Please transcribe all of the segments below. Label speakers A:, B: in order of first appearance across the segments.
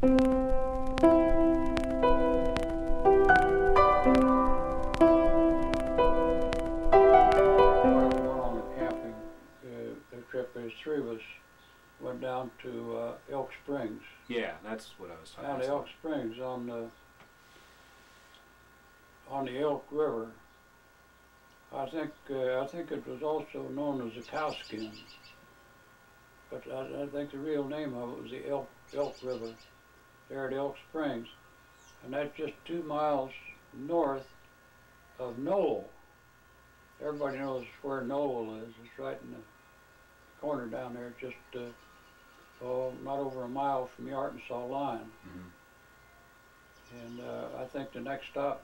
A: Three of us went down to Elk Springs.
B: Yeah, that's what I was talking
A: Down
B: about.
A: to Elk Springs on the Elk River. I think it was also known as the Cowskin, but I think the real name of it was the Elk River there at Elk Springs, and that's just 2 miles north of Knoll. Everybody knows where Knoll is. It's right in the corner down there, just not over a mile from the Arkansas line.
B: Mm-hmm.
A: And I think the next stop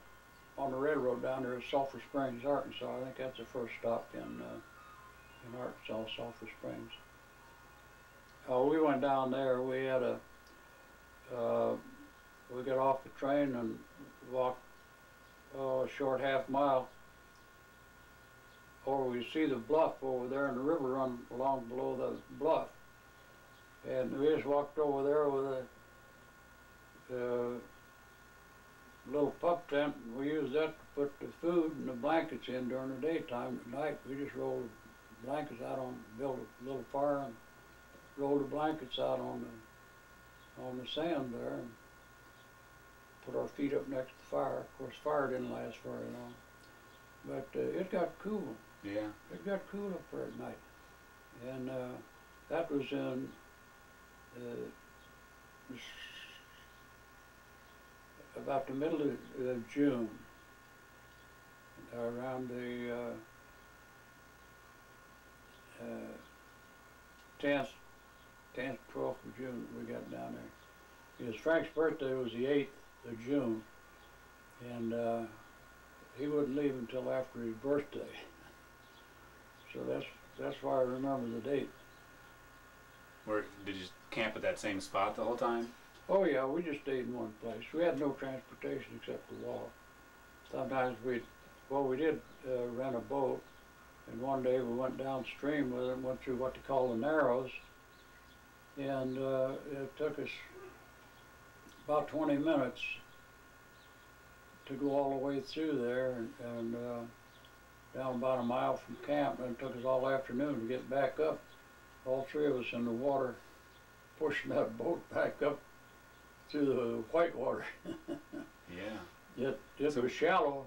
A: on the railroad down there is Sulphur Springs, Arkansas. I think that's the first stop in Arkansas, Sulphur Springs. We went down there. We had we got off the train and walked a short half mile. Or we see the bluff over there, and the river run along below the bluff. And we just walked over there with a little pup tent, and we used that to put the food and the blankets in during the daytime. At night, we just rolled the blankets out built a little fire and rolled the blankets out on the sand there, and put our feet up next to the fire. Of course, fire didn't last very long, but it got cool.
B: Yeah.
A: It got cool up there at night. And that was in about the middle of June, around the 10th, 12th of June we got down there. Because Frank's birthday was the 8th of June, and he wouldn't leave until after his birthday. So that's why I remember the date.
B: Did you camp at that same spot the whole time?
A: Oh yeah, we just stayed in one place. We had no transportation except to walk. Sometimes we did rent a boat, and one day we went downstream with it, went through what they call the Narrows, and it took us about 20 minutes to go all the way through there, and down about a mile from camp, and it took us all afternoon to get back up. All three of us in the water, pushing that boat back up through the whitewater.
B: Yeah.
A: It was shallow.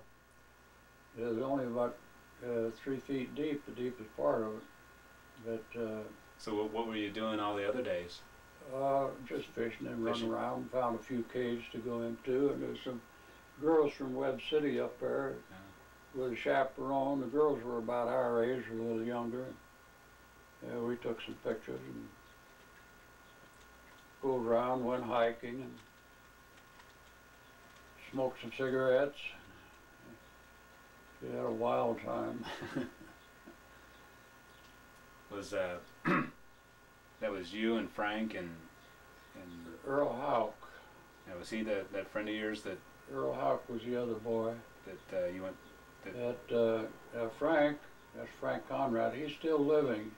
A: It was only about 3 feet deep, the deepest part of it. But
B: so what were you doing all the other days?
A: Just fishing and running around. Found a few caves to go into, and there's some girls from Webb City up there.
B: Yeah.
A: With a chaperone. The girls were about our age, or a little younger. We took some pictures and pulled around, went hiking, and smoked some cigarettes. We had a wild time.
B: Was that was you and Frank and
A: Earl Houck.
B: Now, was he that friend of yours that
A: Earl Houck was the other boy.
B: that you went?
A: Frank, that's Frank Conrad. He's still living,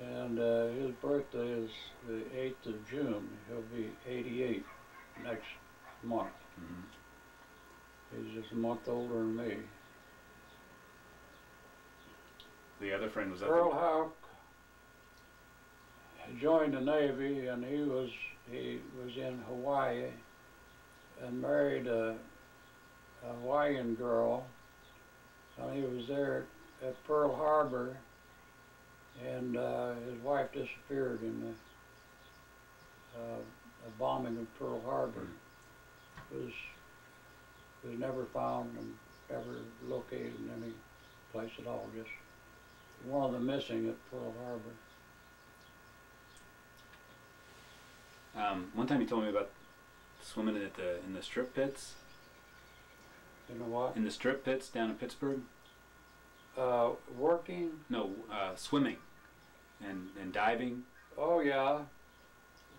A: and his birthday is the 8th of June. He'll be 88 next month.
B: Mm-hmm.
A: He's just a month older than me.
B: The other friend was up
A: Earl Houck joined the Navy, and he was in Hawaii and married a Hawaiian girl, and he was there at Pearl Harbor, and his wife disappeared in the bombing of Pearl Harbor. Was never found and never located in any place at all. Just one of them missing at Pearl Harbor.
B: One time you told me about swimming in the strip pits.
A: You know what?
B: In the strip pits down in Pittsburgh?
A: Working?
B: No, swimming and diving.
A: Oh yeah.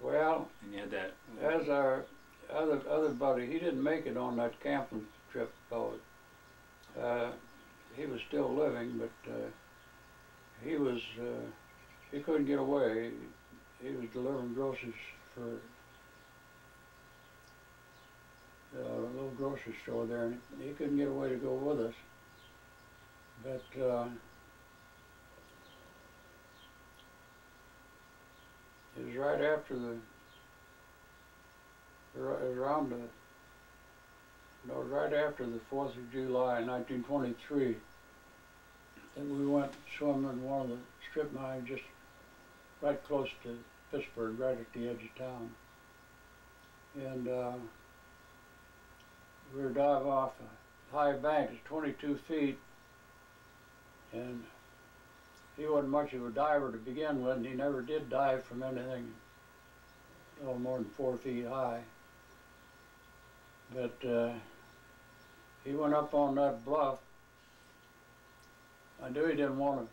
A: Well,
B: And you had that.
A: as our other buddy, he didn't make it on that camping trip though. He was still living, but he couldn't get away. He was delivering groceries for grocery store there, and he couldn't get away to go with us. But it was right after right after the 4th of July in 1923 that we went swimming in one of the strip mines just right close to Pittsburgh, right at the edge of town. And we were diving off a high bank, it's 22 feet, and he wasn't much of a diver to begin with, and he never did dive from anything a little more than 4 feet high. But he went up on that bluff. I knew he didn't want to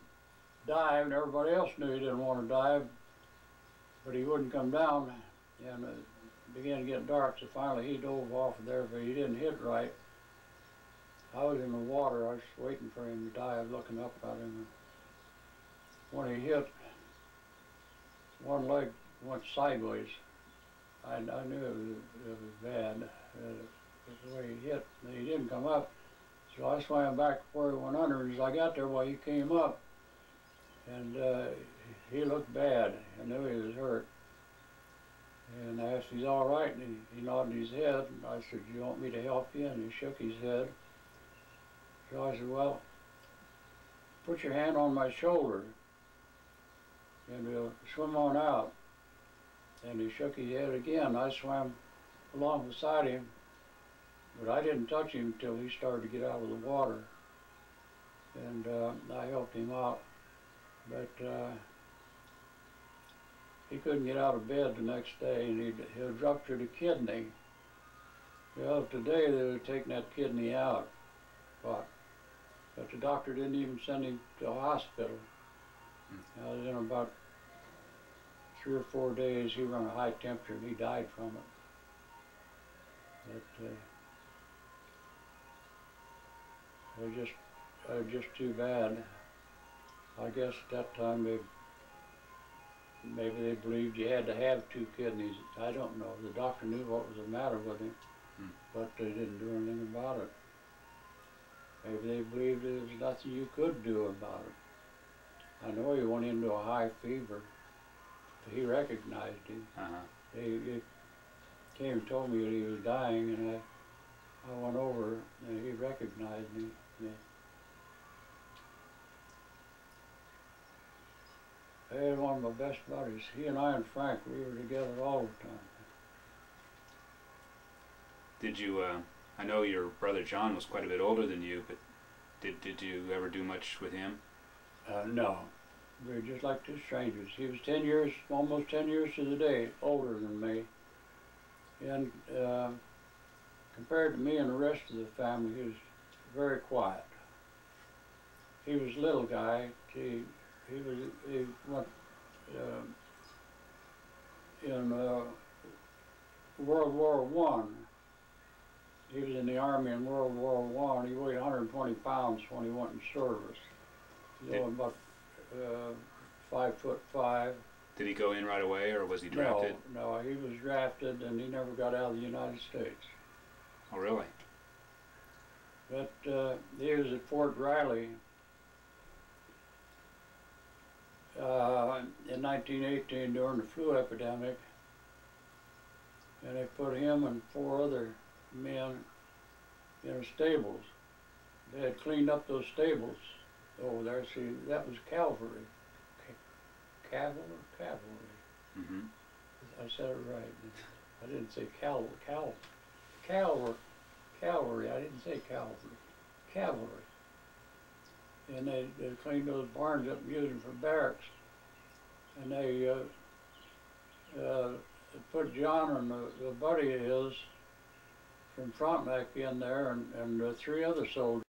A: dive, and everybody else knew he didn't want to dive, but he wouldn't come down, and it began to get dark, so finally he dove off of there, but he didn't hit right. I was in the water, I was waiting for him to dive, looking up at him. When he hit, one leg went sideways. I knew it was bad. The way he hit, and he didn't come up, so I swam back where he went under, and as I got there, well, he came up, and he looked bad. I knew he was hurt. And I asked if he's all right, and he nodded his head, and I said, "Do you want me to help you?" And he shook his head. So I said, "Well, put your hand on my shoulder, and we'll swim on out." And he shook his head again. I swam along beside him, but I didn't touch him until he started to get out of the water. And I helped him out, but he couldn't get out of bed the next day, and he'd ruptured a kidney. Well, today they would have taken that kidney out, but the doctor didn't even send him to a hospital. In about 3 or 4 days, he ran a high temperature, and he died from it. But it was just too bad. I guess at that time maybe they believed you had to have 2 kidneys. I don't know. The doctor knew what was the matter with him, but they didn't do anything about it. Maybe they believed there was nothing you could do about it. I know he went into a high fever. He recognized him. He came and told me that he was dying, and I went over, and he recognized me. I had one of my best buddies. He and I and Frank, we were together all the time.
B: Did you, I know your brother John was quite a bit older than you, but did you ever do much with him?
A: No. We were just like two strangers. He was 10 years, almost 10 years to the day, older than me. And compared to me and the rest of the family, he was very quiet. He was a little guy. He went in World War I. He was in the Army in World War I. He weighed 120 pounds when he went in service. You know, about 5'5".
B: Did he go in right away, or was he drafted?
A: No, he was drafted, and he never got out of the United States.
B: Oh, really?
A: But he was at Fort Riley in 1918 during the flu epidemic, and they put him and 4 other men in stables. They had cleaned up those stables over there. See, that was cavalry. Cavalry?
B: Mm-hmm.
A: I said it right. I didn't say cavalry. I didn't say cavalry. Cavalry. And they cleaned those barns up and used them for barracks. And they put John and the buddy of his from Frontenac in there, and 3 other soldiers.